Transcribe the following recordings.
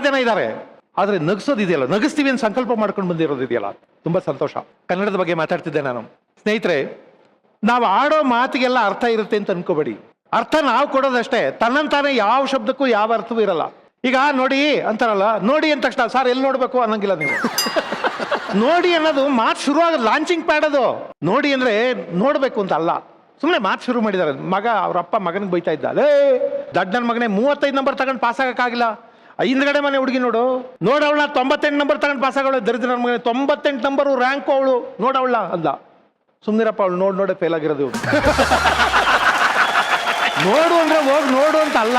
ಜನ ಇದ್ದಾರೆ. ಆದ್ರೆ ನಗಿಸೋದಿದೆಯಲ್ಲ, ನಗಿಸ್ತೀವಿ ಅಂತ ಸಂಕಲ್ಪ ಮಾಡ್ಕೊಂಡು ಬಂದಿರೋದಿದೆಯಲ್ಲ, ತುಂಬಾ ಸಂತೋಷ. ಕನ್ನಡದ ಬಗ್ಗೆ ಮಾತಾಡ್ತಿದ್ದೆ ನಾನು. ಸ್ನೇಹಿತರೆ, ನಾವು ಆಡೋ ಮಾತಿಗೆಲ್ಲ ಅರ್ಥ ಇರುತ್ತೆ ಅಂತ ಅನ್ಕೋಬೇಡಿ. ಅರ್ಥ ನಾವು ಕೊಡೋದಷ್ಟೇ, ತನ್ನಂತಾನೆ ಯಾವ ಶಬ್ದಕ್ಕೂ ಯಾವ ಅರ್ಥವೂ ಇರಲ್ಲ. ಈಗ ನೋಡಿ ಅಂತಾರಲ್ಲ, ನೋಡಿ ಅಂದ ತಕ್ಷಣ ಸರ್ ಎಲ್ಲಿ ನೋಡ್ಬೇಕು ಅನ್ನಂಗಿಲ್ಲ ನೀವು. ನೋಡಿ ಅನ್ನೋದು ಮಾತು ಶುರು ಆಗೋದು, ಲಾಂಚಿಂಗ್ ಪ್ಯಾಡ್ ಅದು. ನೋಡಿ ಅಂದ್ರೆ ನೋಡ್ಬೇಕು ಅಂತ ಅಲ್ಲ, ಸುಮ್ಮನೆ ಮಾತು ಶುರು ಮಾಡಿದ್ದಾರೆ. ಮಗ ಅವ್ರ ಅಪ್ಪ ಮಗನಿಗೆ ಬೈತಾ ಇದ್ದ, ಅಲೇ ದಡ್ಡನ ಮಗನೇ 35 ನಂಬರ್ ತಗೊಂಡು ಪಾಸ್ ಆಗಕ್ಕಾಗಿಲ್ಲ, ಹಿಂದ್ಗಡೆ ಮನೆ ಹುಡುಗಿ ನೋಡು, ನೋಡವಳ 98 ನಂಬರ್ ತಗೊಂಡು ಪಾಸ್ ಆಗೋಳು, ದರಿದ್ರ ಮಗನೇ 98 ನಂಬರು ರ್ಯಾಂಕ್ ಅವಳು, ನೋಡವಳ ಅಂದ. ಸುಮ್ನಿರಪ್ಪ, ಅವಳು ನೋಡೇ ಫೇಲ್ ಆಗಿರೋದು. ನೋಡು ಅಂದ್ರೆ ಹೋಗಿ ನೋಡು ಅಂತ ಅಲ್ಲ,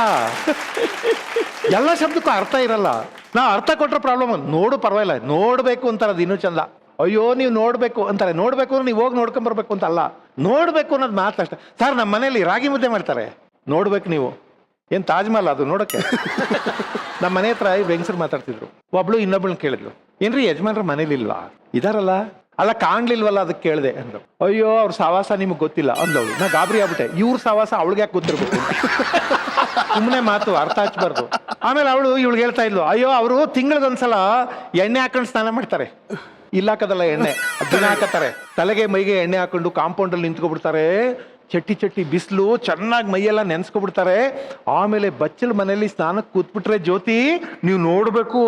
ಎಲ್ಲ ಶಬ್ದಕ್ಕೂ ಅರ್ಥ ಇರಲ್ಲ. ನಾವು ಅರ್ಥ ಕೊಟ್ಟರೆ ಪ್ರಾಬ್ಲಮ್. ನೋಡು ಪರವಾಗಿಲ್ಲ, ನೋಡ್ಬೇಕು ಅಂತಾರೆ, ಅದು ಇನ್ನೂ ಚಂದ. ಅಯ್ಯೋ ನೀವು ನೋಡ್ಬೇಕು ಅಂತಾರೆ, ನೋಡ್ಬೇಕು ಅಂದ್ರೆ ನೀವು ಹೋಗಿ ನೋಡ್ಕೊಂಬರ್ಬೇಕು ಅಂತ ಅಲ್ಲ, ನೋಡ್ಬೇಕು ಅನ್ನೋದು ಮಾತು ಅಷ್ಟೇ. ಸರ್ ನಮ್ಮ ಮನೇಲಿ ರಾಗಿ ಮುದ್ದೆ ಮಾಡ್ತಾರೆ, ನೋಡ್ಬೇಕು ನೀವು, ಏನ್ ತಾಜ್ ಮಹಲ್ ಅದು ನೋಡಕ್ಕೆ. ನಮ್ಮ ಮನೆ ಹತ್ರ ಹೆಂಗಸರು ಮಾತಾಡ್ತಿದ್ರು, ಒಬ್ಳು ಇನ್ನೊಬ್ಳನ್ನ ಕೇಳಿದ್ಲು, ಏನ್ರಿ ಯಜಮಾನ್ರ ಮನೇಲಿ ಇಲ್ವಾ? ಇದಾರಲ್ಲ, ಅಲ್ಲ ಕಾಣ್ಲಿಲ್ವಲ್ಲ ಅದಕ್ಕೆ ಕೇಳಿದೆ ಅಂದ್ರು. ಅಯ್ಯೋ ಅವ್ರ ಸವಾಸ ನಿಮ್ಗೆ ಗೊತ್ತಿಲ್ಲ ಅಂದವಳು. ನಾ ಗಾಬರಿ ಆಗ್ಬಿಟ್ಟೆ, ಇವ್ರ ಸವಾಸ ಅವಳಿಗೆ ಯಾಕೆ ಗೊತ್ತಿರ್ಬೇಕು? ಸುಮ್ಮನೆ ಮಾತು, ಅರ್ಥ ಹಚ್ಬಾರ್ದು. ಆಮೇಲೆ ಅವಳು ಇವಳಿಗೆ ಹೇಳ್ತಾ ಇದ್ಲು, ಅಯ್ಯೋ ಅವರು ತಿಂಗಳಿಗೊಂದ್ಸಲ ಎಣ್ಣೆ ಹಾಕೊಂಡು ಸ್ನಾನ ಮಾಡ್ತಾರೆ. ಇಲ್ಲ ಹಾಕದಲ್ಲ ಎಣ್ಣೆ, ದಿನ ಹಾಕತ್ತಾರೆ. ತಲೆಗೆ ಮೈಗೆ ಎಣ್ಣೆ ಹಾಕೊಂಡು ಕಾಂಪೌಂಡ್ ಅಲ್ಲಿ ನಿಂತ್ಕೊಬಿಡ್ತಾರೆ, ಚಟ್ಟಿ ಬಿಸಿಲು, ಚೆನ್ನಾಗಿ ಮೈಯೆಲ್ಲ ನೆನ್ಸ್ಕೊಬಿಡ್ತಾರೆ. ಆಮೇಲೆ ಬಚ್ಚಲ್ ಮನೇಲಿ ಸ್ನಾನಕ್ಕೆ ಕೂತ್ಬಿಟ್ರೆ ಜ್ಯೋತಿ ನೀವು ನೋಡ್ಬೇಕು,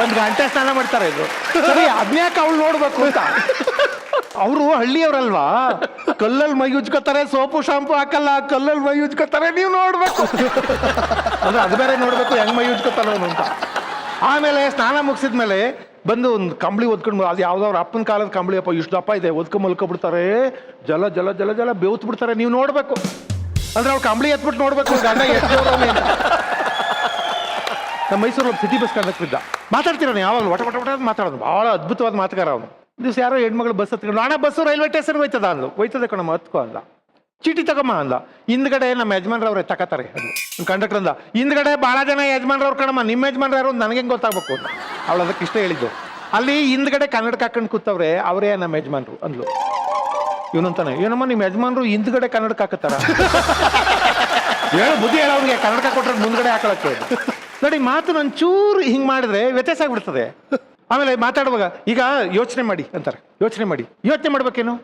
1 ಗಂಟೆ ಸ್ನಾನ ಮಾಡ್ತಾರೆ. ಇದು ಸರಿ, ಅದ್ನ್ಯಾಕೆ ಅವಳು ನೋಡ್ಬೇಕು ಅಂತ. ಅವರು ಹಳ್ಳಿಯವ್ರಲ್ವಾ, ಕಲ್ಲಲ್ಲಿ ಮೈ ಉಜ್ಕೋತಾರೆ, ಸೋಪು ಶಾಂಪು ಹಾಕಲ್ಲ, ಕಲ್ಲಲ್ಲಿ ಮೈ ಉಜ್ಕೋತಾರೆ, ನೀವು ನೋಡ್ಬೇಕು ಅಂದ್ರೆ ಅದು ಬೇರೆ ನೋಡ್ಬೇಕು ಹೆಂಗ್ ಮೈ ಉಜ್ಕೋತಾರ ಅಂತ. ಆಮೇಲೆ ಸ್ನಾನ ಮುಗಿಸಿದ್ಮೇಲೆ ಬಂದು ಒಂದು ಕಂಬಳಿ ಒದ್ಕೊಂಡು, ಅದು ಯಾವ್ದವ್ರ ಅಪ್ಪನ ಕಾಲದ ಕಂಬಳಿ, ಅಪ್ಪ ಇಷ್ಟು ದಪ್ಪ ಇದೆ, ಒದ್ಕೊಂಡ್ ಮಲ್ಕೊಬಿಡ್ತಾರೆ, ಜಲ ಜಲ ಜಲ ಜಲ ಬೇವ್ತ್ ಬಿಡ್ತಾರೆ, ನೀವು ನೋಡ್ಬೇಕು ಅಂದ್ರೆ ಅವ್ರು ಕಂಬಳಿ ಎತ್ಬಿಟ್ಟು ನೋಡ್ಬೇಕು ಗಂಡ ಎಷ್ಟು ಅಂತ. ನಮ್ಮ ಮೈಸೂರು ಸಿಟಿ ಬಸ್ ಕಂಡಕ್ಟರ್ ಇದ್ದ, ಮಾತಾಡ್ತಿರೋನು ಯಾವಾಗಲೂ ಒಟ ಒಟ ಒಟ ಮಾತಾಡೋದು, ಭಾಳ ಅದ್ಭುತವಾದ ಮಾತುಗಾರ ಅವನು. ದಿವಸ ಯಾರೋ ಹೆಣ್ಮಗಳು ಬಸ್ ಹತ್ಕೊಂಡು, ಅಣ್ಣ ಬಸ್ಸು ರೈಲ್ವೆ ಸ್ಟೇಷನ್ ಹೋಯ್ತದ ಅಂದ್ಲು. ಹೋಯ್ತದೆ ಕಣಮ್ಮ ಹತ್ಕೋ ಅಂದ. ಚೀಟಿ ತಗೊಮ್ಮ ಅಂದ. ಹಿಂದ್ಗಡೆ ನಮ್ಮ ಯಜಮಾನ್ರವ್ರೆ ತಕತಾರೆ ಅಂದ್ಲು. ಕಂಡಕ್ಟರ್ ಅಂದ, ಹಿಂದ್ಗಡೆ ಭಾಳ ಜನ ಯಜಮಾನ್ರವ್ರು ಕಣಮ್ಮ, ನಿಮ್ಮ ಯಜಮಾನ್ರು ಯಾರು ಅಂತ ನನಗೆ ಗೊತ್ತಾಗ್ಬೇಕು ಅಂತ. ಅವಳು ಅದಕ್ಕೆ ಇಷ್ಟ ಹೇಳಿದ್ದು. ಅಲ್ಲಿ ಹಿಂದ್ಗಡೆ ಕನ್ನಡಕ ಹಾಕೊಂಡು ಕೂತವ್ರೆ, ಅವರೇ ನಮ್ಮ ಯಜಮಾನ್ರು ಅಂದ್ಲು. ಇವನಂತಾನೆ, ಏನಮ್ಮ ನಿಮ್ಮ ಯಜಮಾನ್ರು ಹಿಂದ್ಗಡೆ ಕನ್ನಡಕ ಹಾಕತ್ತಾರ? ಹೇಳು ಬುದ್ಧಿ ಹೇಳ ಅವ್ನಿಗೆ, ಕನ್ನಡಕ ಕೊಟ್ರೆ ಮುಂದ್ಗಡೆ ಹಾಕೊಳಕ್ಕೆ. ನೋಡಿ ಮಾತು ಒಂಚೂರು ಹಿಂಗ್ ಮಾಡಿದ್ರೆ ವ್ಯತ್ಯಾಸ ಆಗ್ಬಿಡ್ತದೆ. ಆಮೇಲೆ ಮಾತಾಡುವಾಗ ಈಗ ಯೋಚನೆ ಮಾಡಿ ಅಂತಾರೆ, ಯೋಚನೆ ಮಾಡ್ಬೇಕೇನು?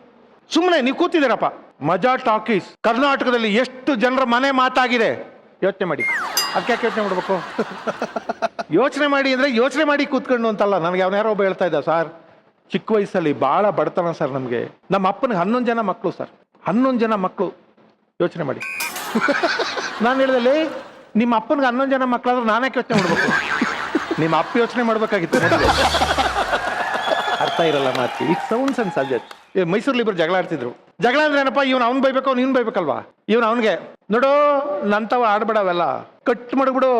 ಸುಮ್ಮನೆ ನೀವು ಕೂತಿದ್ದೀರಪ್ಪ, ಮಜಾ ಟಾಕೀಸ್ ಕರ್ನಾಟಕದಲ್ಲಿ ಎಷ್ಟು ಜನರ ಮನೆ ಮಾತಾಗಿದೆ, ಯೋಚನೆ ಮಾಡಿ. ಅದಕ್ಕೆ ಯೋಚನೆ ಮಾಡ್ಬೇಕು? ಯೋಚನೆ ಮಾಡಿ ಅಂದ್ರೆ ಯೋಚನೆ ಮಾಡಿ ಕೂತ್ಕೊಂಡು ಅಂತಲ್ಲ. ನನಗೆ ಯಾರೋ ಒಬ್ಬ ಹೇಳ್ತಾ ಇದ್ದ, ಸರ್ ಚಿಕ್ಕ ವಯಸ್ಸಲ್ಲಿ ಬಹಳ ಬಡತನ ಸರ್ ನಮಗೆ, ನಮ್ಮ ಅಪ್ಪನಿಗೆ 11 ಜನ ಮಕ್ಕಳು ಸರ್, 11 ಜನ ಮಕ್ಕಳು. ಯೋಚನೆ ಮಾಡಿ. ನಾನು ಹೇಳಿದಲ್ಲಿ, ನಿಮ್ಮ ಅಪ್ಪನಿಗೆ 11 ಜನ ಮಕ್ಕಳಾದ್ರೆ ನಾನೇ ಯೋಚನೆ ಮಾಡ್ಬೇಕು? ನಿಮ್ಮ ಅಪ್ಪ ಯೋಚನೆ ಮಾಡ್ಬೇಕಾಗಿತ್ತು. ಅರ್ಥ ಇರಲ್ಲ ಮಾತಿ. It sounds and subject. ಮೈಸೂರಲ್ಲಿ ಇಬ್ಬರು ಜಗಳ ಆಡ್ತಿದ್ರು. ಜಗಳ ಅಂದ್ರೆ ಏನಪ್ಪ, ಇವ್ನು ಅವ್ನು ಬೈಬೇಕು, ಅವ್ನು ಇವ್ನು ಬೈಬೇಕಲ್ವಾ? ಇವ್ನು ಅವನಿಗೆ, ನೋಡು ನಂತವ ಆಡ್ಬೇಡ, ಅವೆಲ್ಲ ಕಟ್ ಮಾಡ್ಬಿಡು,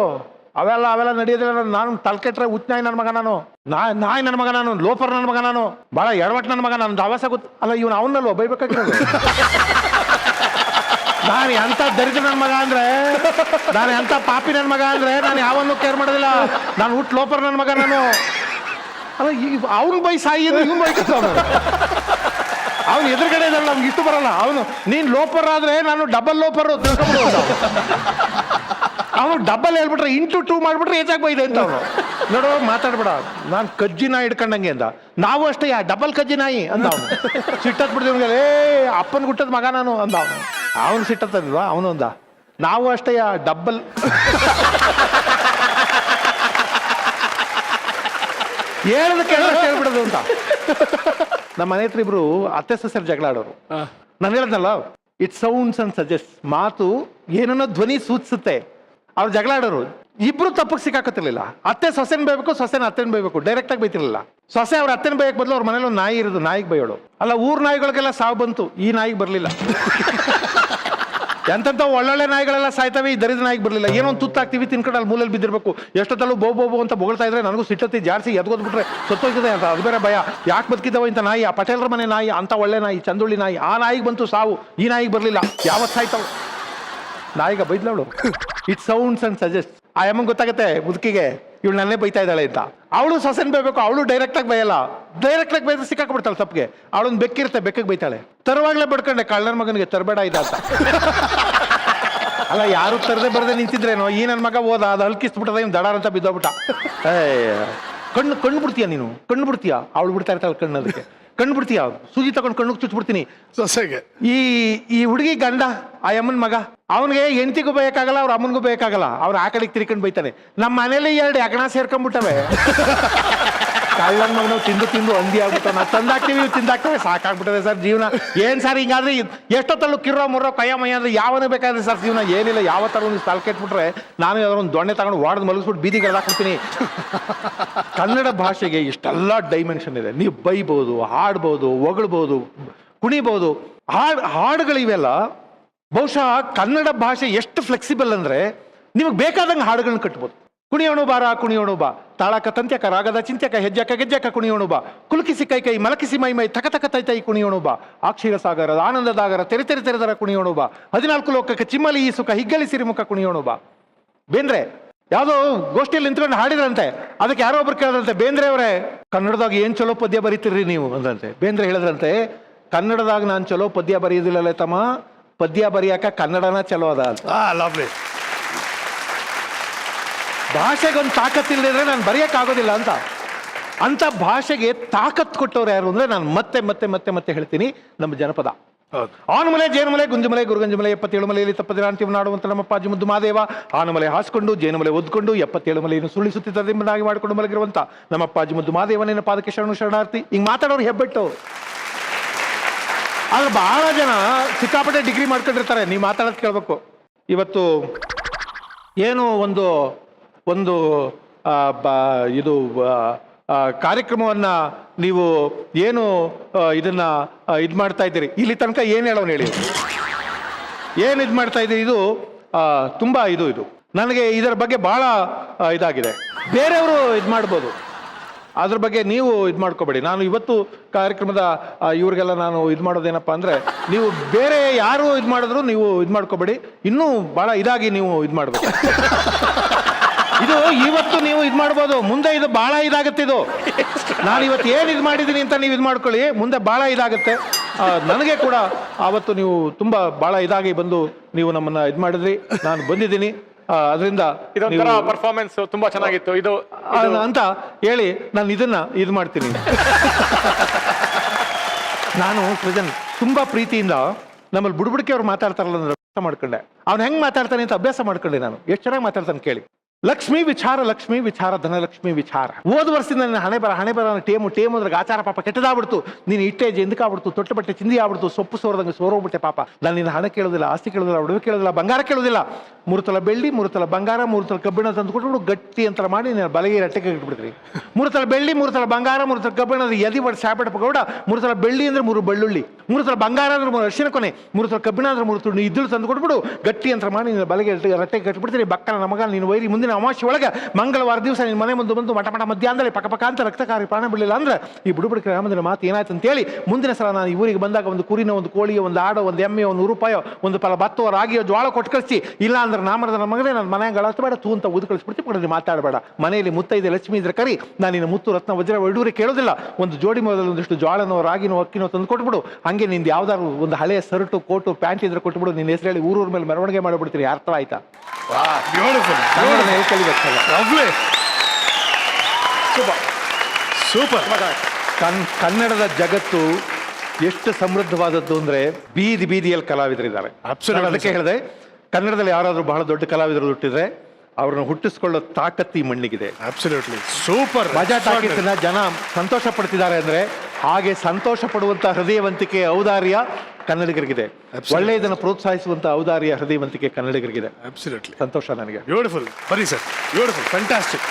ಅವೆಲ್ಲ ನಡೆಯೋದಿಲ್ಲ. ನಾನು ತಲ್ಕೆಟ್ರೆ ಉಚ್ನಾಯಿ ನನ್ನ ಮಗ, ನಾನು ನಾಯಿ ನನ್ನ ಮಗ, ನಾನು ಲೋಫರ್ ನನ್ನ ಮಗ, ನಾನು ಬಹಳ ಎಡವಟ್ ನನ್ನ ಮಗ, ನಾನು ದಾವಾಸ ಗೊತ್ತು ಅಲ್ಲ. ಇವನು ಅವನಲ್ವ ಬೈಬೇಕಾಗಿರೋದು? ನಾನು ಎಂತ ದರಿದ್ರ ನನ್ನ ಮಗ ಅಂದ್ರೆ, ನಾನು ಎಂತ ಪಾಪಿ ನನ್ನ ಮಗ ಅಂದ್ರೆ ನಾನು ಯಾವನ್ನೂ ಕೇರ್ ಮಾಡೋದಿಲ್ಲ. ನಾನು ಹುಟ್ಟು ಲೋಪರ್ ನನ್ನ ಮಗ ನಾನು. ಅಲ್ಲ ಅವ್ನು ಬೈ ಸಾಯಿ ಅಂದ್ರೆ ಇವ್ನು ಬೈಕ, ಅವ್ನು ಎದುರುಗಡೆ ಇದ್ದಾನೆ, ನಮ್ಗೆ ಇಷ್ಟು ಬರಲ್ಲ. ಅವನು ನೀನ್ ಲೋಪರ್ ಆದ್ರೆ ನಾನು ಡಬಲ್ ಲೋಪರ್ ತಿಳ್ಕೊಂಡ್ಬಿಡು. ಅವನು ಡಬಲ್ ಹೇಳ್ಬಿಟ್ರೆ ಇಂಟು 2 ಮಾಡ್ಬಿಟ್ರೆ ಹೆಚ್ಚಾಗಿ ಬೈದೆ ಅಂತ ಅವನು. ನೋಡೋ ಮಾತಾಡ್ಬೇಡ, ನಾನು ಕಜ್ಜಿ ನಾಯಿ ಹಿಡ್ಕೊಂಡಂಗೆ ಅಂದ. ನಾವು ಅಷ್ಟೇ ಡಬಲ್ ಕಜ್ಜಿ ನಾಯಿ ಅಂದ ಅವನು. ಸಿಟ್ಟತ್ ಬಿಡ್ತೀವಿ, ಅಪ್ಪನ ಗುಟ್ಟದ ಮಗ ನಾನು ಅಂದ ಅವನು. ಅವನು ಸಿಟ್ಟತ್ತಲ್ವಾ, ಅವನು ಅಂದ. ನಾವು ಅಷ್ಟೇ ಡಬ್ಬಲ್. ಹೇಳೋದಕ್ಕೆ ಹೇಳ್ಬಿಡೋದು ಅಂತ. ನಮ್ಮ ಮನೆ ಹತ್ರ ಇಬ್ರು ಅತ್ತೆ ಸೊಸೆರು ಜಗಳ ಆಡೋರು. ನಾನು ಹೇಳದ್ನಲ್ಲ, ಇಟ್ ಸೌಂಡ್ಸ್ ಅಂಡ್ ಸಜೆಸ್ಟ್. ಮಾತು ಏನನ್ನೋ ಧ್ವನಿ ಸೂಚಿಸುತ್ತೆ. ಅವ್ರು ಜಗಳ ಆಡೋರು, ಇಬ್ರು ತಪ್ಪಕ್ಕೆ ಸಿಕ್ಕಾಕತ್ತಿರ್ಲಿಲ್ಲ. ಅತ್ತೆ ಸೊಸೆನ್ ಬೈಬೇಕು, ಸೊಸೆನ ಅತ್ತೆನ ಬೈಬೇಕು, ಡೈರೆಕ್ಟ್ ಆಗಿ ಬೈತಿರ್ಲಿಲ್ಲ. ಸೊಸೆ ಅವ್ರ ಅತ್ತೆನ ಬೈಯಕ್ ಬದಲು ಅವ್ರ ಮನೇಲಿ ಒಂದು ನಾಯಿ ಇರೋದು, ನಾಯಿಗೆ ಬೈಯೋಳು. ಅಲ್ಲ ಊರ್ ನಾಯಿಗಳಿಗೆಲ್ಲ ಸಾವು ಬಂತು, ಈ ನಾಯಿಗೆ ಬರ್ಲಿಲ್ಲ. ಎಂತ ಒಳ್ಳೊಳ್ಳೆ ನಾಯಿಗಳೆಲ್ಲ ಸಾಯ್ತವೆ, ಈ ದರಿದ್ರ ನಾಯಿಗೆ ಬರಲಿಲ್ಲ. ಏನೋ ಒಂದು ತುತ್ತಾಕ್ತಿವಿ, ತಿನ್ಕೊಂಡು ಅಲ್ಲಿ ಮೂಲೆಯಲ್ಲಿ ಬಿದ್ದಿರ್ಬೇಕು. ಎಷ್ಟೊತ್ತಲ್ಲೂ ಬೋಬೋ ಅಂತ ಬೊಗಳ್ತಾ ಇದ್ರೆ ನನಗೂ ಸಿಟ್ಟತ್ತಿ ಜಾರಿಸಿ ಎದ್ಗೋದ್ಬಿಟ್ರೆ ಸತ್ತೋಯ್ತದೆ ಅಂತ. ಅದು ಬೇರೆ ಭಯ. ಯಾಕೆ ಬದುಕಿದ್ದಾವ ಇಂಥ ನಾಯಿ? ಆ ಪಟೇಲ್ರ ಮನೆ ನಾಯಿ ಅಂತ ಒಳ್ಳೆ ನಾಯಿ, ಚಂದುಳ್ಳಿ ನಾಯಿ. ಆ ನಾಯಿಗೆ ಬಂತು ಸಾವು, ಈ ನಾಯಿಗೆ ಬರಲಿಲ್ಲ. ಯಾವತ್ತು ಸಾಯ್ತಾವ? ನಾಯಿಗ ಬೈದ್ಲವಳು. It sounds and suggest. ಆ ಅಮ್ಮಂಗೆ ಗೊತ್ತಾಗತ್ತೆ ಮುದುಕಿಗೆ, ಇವಳು ನನ್ನೇ ಬೈತಾ ಇದ್ದಾಳೆ ಅಂತ. ಅವಳು ಸೊಸೆನ್ ಬೈಬೇಕು, ಅವಳು ಡೈರೆಕ್ಟ್ ಆಗಿ ಬೈಯಲ್ಲ. ಡೈರೆಕ್ಟ್ ಆಗಿ ಬೈದ್ರೆ ಸಿಕ್ಕಾಕ್ಬಿಡ್ತಾಳೆ ತಪ್ಪಿಗೆ. ಅವಳೊಂದು ಬೆಕ್ಕಿರುತ್ತೆ, ಬೆಕ್ಕಿಗೆ ಬೈತಾಳೆ. ತರುವಾಗ್ಲೇ ಬಡ್ಕೊಂಡೆ, ಕಳ್ಳನ ಮಗನಿಗೆ ತರಬೇಡ ಇದ ಅಂತ. ಅಲ್ಲ ಯಾರು ತರದೆ ಬರದೆ ನಿಂತಿದ್ರೇನೋ ಈ ನನ್ನ ಮಗ ಹೋದ ಅದು ಹಲ್ಕಿಸ್ಬಿಟ್ಟದ ಇವ್ನು ದಡಾರ್ ಅಂತ ಬಿದ್ದೋಗ್ಬಿಟ್ಟ. ಕಣ್ಣು ಬಿಡ್ತೀಯ ನೀನು, ಕಣ್ಣು ಬಿಡ್ತೀಯ, ಅವಳು ಬಿಡ್ತಾ ಇರ್ತಾಳೆ ಕಣ್ಣು, ಅದಕ್ಕೆ ಕಣ್ಣು ಬಿಡ್ತೀಯ, ಸೂಜಿ ತಗೊಂಡು ಕಣ್ಣು ಚುಚ್ಬಿಡ್ತೀನಿ ಸೊಸೆಗೆ. ಈ ಹುಡುಗಿ ಗಂಡ ಆ ಅಮ್ಮನ ಮಗ, ಅವನಿಗೆ ಹೆಂಡತಿಗೂ ಬೇಕಾಗಲ್ಲ, ಅವ್ರ ಅಮ್ಮನಿಗೂ ಬೇಕಾಗಲ್ಲ, ಅವ್ರು ಆ ಕಡೆಗೆ ತಿರ್ಕೊಂಡು ಬೈತಾನೆ. ನಮ್ಮ ಮನೇಲಿ 2 ಎಗಣ ಸೇರ್ಕೊಂಡ್ಬಿಟ್ಟವೆ. ಕಳ್ಳನ್ ಮಗನ ತಿಂದು ಹಂದಿ ಆಗ್ಬಿಟ್ಟು ನಾವು ತಂದಾಕ್ತೀವಿ ತಿಂದಾಕ್ತೇವೆ, ಸಾಕಾಗ್ಬಿಟ್ಟದೆ ಸರ್ ಜೀವನ. ಏನ್ ಸರ್ ಹಿಂಗಾದ್ರೆ ಎಷ್ಟೊತ್ತಲ್ಲೂ ಕಿರೋ ಮುರ್ರೋ ಕಯ್ಯ ಮಯ್ಯ ಅಂದ್ರೆ ಯಾವನೇ ಬೇಕಾದ್ರೆ ಸರ್ ಜೀವನ ಏನಿಲ್ಲ. ಯಾವತ್ತರ ಒಂದು ಸ್ಥಳ ಕೆಟ್ಬಿಟ್ರೆ ನಾನು ಯಾವ್ದಾರು ಒಂದು ದೊಣ್ಣೆ ತಗೊಂಡು ವಾಡ್ದು ಮಲಗಿಸ್ಬಿಟ್ಟು ಬೀದಿಗೆ ಎಳ್ದಾಕ್ಬಿಡ್ತೀನಿ. ಕನ್ನಡ ಭಾಷೆಗೆ ಇಷ್ಟೆಲ್ಲ ಡೈಮೆನ್ಷನ್ ಇದೆ. ನೀವು ಬೈಬೋದು, ಹಾಡ್ಬೋದು, ಹೊಗಳ್ಬೋದು, ಕುಣಿಬೋದು. ಹಾಡುಗಳಿವೆಲ್ಲ ಬಹುಶಃ ಕನ್ನಡ ಭಾಷೆ ಎಷ್ಟು ಫ್ಲೆಕ್ಸಿಬಲ್ ಅಂದ್ರೆ ನಿಮಗೆ ಬೇಕಾದಂಗೆ ಹಾಡುಗಳನ್ನ ಕಟ್ಬೋದು. ಕುಣಿಯೋಣು ಬಾರ ಕುಣಿಯೋಣು ಬಾ, ತಾಳಕ ತಂತ್ಯಕ ರಾಗದ ಚಿಂತ್ಯಕ ಹೆಜ್ಜಕ ಗೆಜ್ಜಕ ಕುಣಿಯೋಣು ಬಾ, ಕುಲುಕಿಸಿ ಕೈ ಕೈ ಮಲಕಿಸಿ ಮೈ ಮೈ ತಕ ತಕ ತೈ ತೈ ಕುಣಿಯೋಣು ಬಾ, ಅಕ್ಷೀರ ಸಾಗರದ ಆನಂದದಾಗರ ತೆರೆ ತೆರೆ ತೆರೆದರ ಕುಣಿಯೋಣು ಬಾ, 14 ಲೋಕಕ್ಕೆ ಚಿಮ್ಮಲಿ ಈ ಸುಖ ಹಿಗ್ಗಲಿ ಸಿರಿಮುಖ ಕುಣಿಯೋಣು ಬಾ. ಬೇಂದ್ರೆ ಯಾವುದೋ ಗೋಷ್ಠಿಯಲ್ಲಿ ನಿಂತ್ಕೊಂಡು ಹಾಡಿದ್ರಂತೆ, ಅದಕ್ಕೆ ಯಾರೋ ಒಬ್ರು ಕೇಳಿದ್ರಂತೆ, ಬೇಂದ್ರೆ ಅವರೇ ಕನ್ನಡದಾಗ ಏನ್ ಚಲೋ ಪದ್ಯ ಬರೀತಿರ್ರಿ ನೀವು ಅಂದ್ರಂತೆ. ಬೇಂದ್ರೆ ಹೇಳಿದ್ರಂತೆ, ಕನ್ನಡದಾಗ ನಾನು ಚಲೋ ಪದ್ಯ ಬರೆಯೋದಿಲ್ಲ ತಮ್ಮ, ಪದ್ಯ ಬರೆಯಾಕ ಕನ್ನಡನ ಚಲೋ ಅದ ಅಂತ. ಲವ್ಲಿ. ಭಾಷೆಗೊಂದು ತಾಕತ್ತಿಲ್ಲದ್ರೆ ನಾನು ಬರೆಯೋಕ್ಕಾಗೋದಿಲ್ಲ ಅಂತ ಭಾಷೆಗೆ ತಾಕತ್ತು ಕೊಟ್ಟವ್ರು ಯಾರು ಅಂದ್ರೆ ನಾನು ಮತ್ತೆ ಮತ್ತೆ ಮತ್ತೆ ಮತ್ತೆ ಹೇಳ್ತೀನಿ, ನಮ್ಮ ಜನಪದ. ಆನುಮಲೆ ಜೇನುಮಲೆ ಗುಂಜುಮಲೆ ಗುರುಗಂಜುಮಲೆ 77 ಮಲೆಯಲ್ಲಿ ತಪ್ಪದಿರ ಅಂತಿಮ ನಾಡುವಂತ ನಮ್ಮ ಅಪ್ಪಾಜಿ ಮುದ್ದು ಮಾದೇವ. ಆನುಮಲೆ ಹಾಸ್ಕೊಂಡು ಜೇನುಮಲೆ ಒದ್ಕೊಂಡು 77 ಮಲೆಯನ್ನು ಸುಳಿಸುತ್ತಿದ್ದದಿಂಬನಾಗಿ ಮಾಡಿಕೊಂಡು ಮಲಗಿರುವಂತ ನಮ್ಮ ಅಪ್ಪಾಜಿ ಮುದ್ದು ಮಾದೇವನಿನ ಪಾದಕ್ಕೆ ಶರಣು ಶರಣಾರ್ಥಿ. ಹಿಂಗ್ ಮಾತಾಡೋರು ಹೆಬ್ಬೆಟ್ಟು. ಆದ್ರೆ ಬಹಳ ಜನ ಸಿಕ್ಕಾಪಟ್ಟೆ ಡಿಗ್ರಿ ಮಾಡ್ಕೊಂಡಿರ್ತಾರೆ. ನೀವು ಮಾತಾಡೋದು ಕೇಳ್ಬೇಕು. ಇವತ್ತು ಏನು ಒಂದು ಇದು ಕಾರ್ಯಕ್ರಮವನ್ನ ನೀವು ಏನು ಇದನ್ನ ಇದು ಮಾಡ್ತಾ ಇದ್ದೀರಿ, ಇಲ್ಲಿ ತನಕ ಏನು ಹೇಳೋನು ಹೇಳಿ, ಏನು ಇದು ಮಾಡ್ತಾ ಇದ್ದೀರಿ, ಇದು ತುಂಬಾ ಇದು ನನಗೆ ಇದರ ಬಗ್ಗೆ ಬಹಳ ಇದಾಗಿದೆ. ಬೇರೆಯವರು ಇದು ಮಾಡ್ಬೋದು, ಅದ್ರ ಬಗ್ಗೆ ನೀವು ಇದು ಮಾಡ್ಕೋಬೇಡಿ. ನಾನು ಇವತ್ತು ಕಾರ್ಯಕ್ರಮದ ಇವ್ರಿಗೆಲ್ಲ ನಾನು ಇದು ಮಾಡೋದೇನಪ್ಪ ಅಂದ್ರೆ, ನೀವು ಬೇರೆ ಯಾರು ಇದು ಮಾಡಿದ್ರು ನೀವು ಇದು ಮಾಡ್ಕೋಬೇಡಿ, ಇನ್ನೂ ಬಹಳ ಇದಾಗಿ ನೀವು ಇದು ಮಾಡ್ಬೇಕು. ಇದು ಇವತ್ತು ನೀವು ಇದು ಮಾಡ್ಬೋದು, ಮುಂದೆ ಇದು ಬಹಳ ಇದಾಗುತ್ತೆ. ಇದು ನಾನು ಇವತ್ತು ಏನು ಇದು ಮಾಡಿದ್ದೀನಿ ಅಂತ ನೀವು ಇದು ಮಾಡ್ಕೊಳ್ಳಿ, ಮುಂದೆ ಬಹಳ ಇದಾಗುತ್ತೆ. ನನಗೆ ಕೂಡ ಆವತ್ತು ನೀವು ತುಂಬಾ ಬಹಳ ಇದಾಗಿ ಬಂದು ನೀವು ನಮ್ಮನ್ನ ಇದು ಮಾಡಿದ್ರಿ, ನಾನು ಬಂದಿದ್ದೀನಿ. ಅದರಿಂದ ಪರ್ಫಾರ್ಮೆನ್ಸ್ ತುಂಬಾ ಚೆನ್ನಾಗಿತ್ತು ಇದು ಅಂತ ಹೇಳಿ ನಾನು ಇದನ್ನ ಇದು ಮಾಡ್ತೀನಿ. ನಾನು ಸೃಜನ್ ತುಂಬಾ ಪ್ರೀತಿಯಿಂದ ನಮ್ಮಲ್ಲಿ ಬುಡ್ಬುಡಿಕೆ ಅವ್ರು ಮಾತಾಡ್ತಾರಲ್ಲ ಅಂದ್ರೆ ಅಭ್ಯಾಸ ಮಾಡ್ಕೊಂಡೆ. ಅವ್ನು ಹೆಂಗ್ ಮಾತಾಡ್ತಾನೆ ಅಂತ ಅಭ್ಯಾಸ ಮಾಡ್ಕೊಂಡೆ. ನಾನು ಎಷ್ಟು ಚೆನ್ನಾಗಿ ಮಾತಾಡ್ತಾನೆ ಕೇಳಿ. ಲಕ್ಷ್ಮೀ ವಿಚಾರ ಧನಲಕ್ಷ್ಮಿ ವಿಚಾರ. ಹೋದ ವರ್ಷದಿಂದ ನನ್ನ ಹಣೆ ಬರ ಟೇಮು ಅಂದ್ರೆ ಆಚಾರ ಪಾಪ ಕೆಟ್ಟದಾಗ್ಬಿಡ್ತು. ನೀನು ಇಟ್ಟೆ ಜೆಂದಕಾಗ್ಬಿಡ್ತು, ತೊಟ್ಟು ಬಟ್ಟೆ ಚಿಂದಿ ಆಗ್ಬಿಡ್ತು, ಸೊಪ್ಪು ಸೋರದಂಗೆ ಸೋರೋಗ್ಬಿಟ್ಟೆ ಪಾಪ. ನಾನು ನಿನ್ನ ಹಣ ಕೇಳೋದಿಲ್ಲ, ಆಸ್ತಿ ಕೇಳೋದಿಲ್ಲ, ಒಡವೆ ಕೇಳೋದಿಲ್ಲ, ಬಂಗಾರ ಕೇಳೋದಿಲ್ಲ. 3 ತೊಲೆ ಬೆಳ್ಳಿ, 3 ತೊಲೆ ಬಂಗಾರ, 3 ತೊಲೆ ಕಬ್ಬಿಣ ತಂದು ಕೊಟ್ಬಿಟ್ಟು ಗಟ್ಟಿ ಅಂತ ಮಾಡಿ ನಾನು ಬಲಗೆ ರಟ್ಟೆಗೆ ಇಟ್ಬಿಡ್ತೀರಿ. 3 ತೊಲೆ ಬೆಳ್ಳಿ, 3 ತೊಲೆ ಬಂಗಾರ, 3 ತೊಲೆ ಕಬ್ಬಿಣ ಎದಿ ಬಡ್ ಸಾಪಿಡ ಪಕೋಡ. 3 ತೊಲೆ ಬೆಳ್ಳಿ ಅಂದ್ರೆ 3 ಬೆಳ್ಳುಳ್ಳಿ, 3 ತೊಲೆ ಬಂಗಾರ ಅಂದ್ರೆ 3 ಅರಿಶಿನ ಕೊನೆ, 3 ತೊಲೆ ಕಬ್ಬಿಣ ಅಂದ್ರೆ 3 ತುಂಡು ಇದ್ದಿಲು ತಂದು ಕೊಟ್ಬಿಡು ಗಟ್ಟಿ ಅಂತ ಮಾಡಿ ನೀನು ಬಲಗೆ ರಟ್ಟೆಗೆ ಕಟ್ಬಿಡ್ತೀರಿ. ಬಕ್ಕನ ನಮಗ ನೀನು ವೈರಿ ಮುಂದಿನ ಅಮಾವಾಸ್ಯೆ ಒಳಗೆ ಮಂಗಳವಾರ ದಿವಸ ನಿನ್ನ ಮನೆ ಮುಂದೆ ಬಂದು ಮಠ ಮಧ್ಯಾಹ್ನದಲ್ಲಿ ಪಕ್ಕ ಅಂತ ರಕ್ತಕಾರಿ ಪ್ರಾಣ ಬಿಡಲಿಲ್ಲ ಅಂದ್ರೆ ಈ ಬುಡುಬುಡಿಕೆ ರಾಮದಿನ ಮಾತು ಏನಾಯ್ತು ಅಂತೇಳಿ ಮುಂದಿನ ಸಲ ನಾನು ಈ ಊರಿಗೆ ಬಂದಾಗ ಒಂದು ಕುರಿನ, ಒಂದು ಕೋಳಿಯೋ, ಒಂದು ಆಡೋ, ಒಂದು ಎಮ್ಮೆಯೋ, 100 ರೂಪಾಯೋ, ಒಂದು ಫಲ ಭತ್ತವೋ, ರಾಗಿಯೋ, ಜ್ವಾಳ ಕೊಟ್ಟು ಕಳಿಸಿ. ಇಲ್ಲ ಅಂದ್ರೆ ನಾಮರದ ನನ್ನ ಮಗನೇ ನನ್ನ ಮನೆಗೆ ಗಳಸ್ಬೇಡ, ತೂ ಅಂತ ಉದ್ ಕಳಿಸ್ಬಿಡ್ತೀನಿ. ಕೊಡಲಿ ಮಾತಾಡಬೇಡ. ಮನೆಯಲ್ಲಿ ಮುತ್ತೈದೆ ಲಕ್ಷ್ಮಿ ಇದ್ರೆ ಕರಿ, ನಾನು ನಿನ್ನ ಮುತ್ತು ರತ್ನ ವಜ್ರ ಒಡೂರಿ ಕೇಳೋದಿಲ್ಲ. ಒಂದು ಜೋಡಿ ಮೊದಲು ಒಂದಿಷ್ಟು ಜ್ವಾಳನೋ, ರಾಗಿನೋ, ಅಕ್ಕಿನೋ ತಂದು ಕೊಟ್ಬಿಡು. ಹಂಗೆ ನಿಂದು ಯಾವ್ದಾದ್ರು ಒಂದು ಹಳೆಯ ಸರ್ಟು, ಕೋಟು, ಪ್ಯಾಂಟ್ ಇದ್ರೆ ಕೊಟ್ಬಿಡು. ನಿನ್ನ ಹೆಸರು ಹೇಳಿ ಊರೂರ ಮೇಲೆ ಮೆರವಣಿಗೆ ಮಾಡಿಬಿಡ್ತೀನಿ. ಅರ್ಥ ಆಯ್ತಾ? ಸೂಪರ್. ಕನ್ನಡದ ಜಗತ್ತು ಎಷ್ಟು ಸಮೃದ್ಧವಾದದ್ದು ಅಂದ್ರೆ ಬೀದಿಯಲ್ಲಿ ಕಲಾವಿದರಿದ್ದಾರೆ. ಅದಕ್ಕೆ ಹೇಳಿದೆ, ಕನ್ನಡದಲ್ಲಿ ಯಾರಾದ್ರೂ ಬಹಳ ದೊಡ್ಡ ಕಲಾವಿದರು ಹುಟ್ಟಿದ್ರೆ ಅವ್ರನ್ನ ಹುಟ್ಟಿಸ್ಕೊಳ್ಳೋ ತಾಕತ್ತು ಈ ಮಣ್ಣಿಗಿದೆ. Absolutely super. ಮಜಾ ಟಾಕೀಸ್ನ ಜನ ಸಂತೋಷ ಪಡ್ತಿದ್ದಾರೆ ಅಂದ್ರೆ ಹಾಗೆ ಸಂತೋಷ ಪಡುವಂತ ಹೃದಯವಂತಿಕೆ, ಔದಾರ್ಯ ಕನ್ನಡಿಗರಿಗಿದೆ. ಒಳ್ಳೆಯದನ್ನು ಪ್ರೋತ್ಸಾಹಿಸುವಂತ ಔದಾರ್ಯ ಹೃದಯವಂತಿಕೆ ಕನ್ನಡಿಗರಿಗಿದೆ. ಅಬ್ಸಲ್ಯೂಟ್ಲಿ ಸಂತೋಷ ನನಗೆ. ಬ್ಯೂಟಿಫುಲ್. ಬರೀ ಸರ್, ಬ್ಯೂಟಿಫುಲ್, ಫ್ಯಾಂಟಾಸ್ಟಿಕ್.